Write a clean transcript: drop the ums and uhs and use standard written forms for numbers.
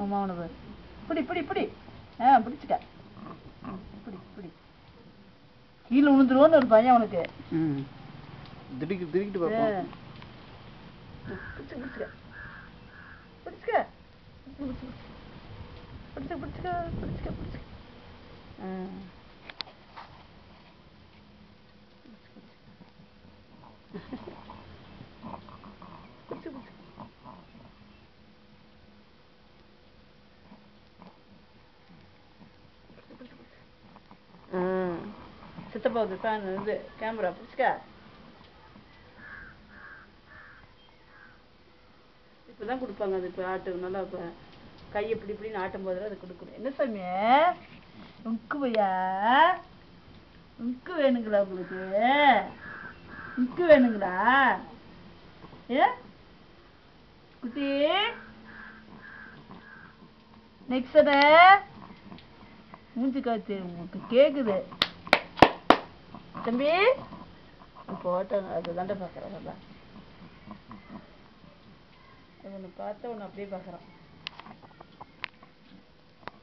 ஆமாம் அவனை பாரு. பிடி பிடி பிடி. பிடிச்சிக்க. பிடி பிடி. கீழே விழுந்துருவோன்னு ஒரு பையன் அவனுக்கு. திடிக்கிட்டு பார்ப்போம். பிடிச்சிக்க பிடிச்சிக்க. பிடிச்சிக்க. பிடிச்சிக்க பிடிச்சிக்க பிடிச்சிக்க பிடிச்சிக்க. சித்தப்பாவுக்கு ஃபேன் இது கேமரா பிடிச்சிக்க. இப்போதான் கொடுப்பாங்க அது. இப்போ ஆட்டு நல்லா இப்போ கையை இப்படி இப்படின்னு ஆட்டும் போதில் அது கொடுக்கணும். என்ன சாமி உக்கு பையா? உக்கு வேணுங்களா உங்களுக்கு? உக்கு வேணுங்களா? குட்டி நெக்ஸ்ட் மூஞ்சி காத்து உங்களுக்கு கேக்குது தம்பி. போட்டாங்க அது தாண்டா பார்க்குறேன். நல்லா அது ஒன்று பார்த்தா ஒன்று அப்படியே பார்க்குறான்.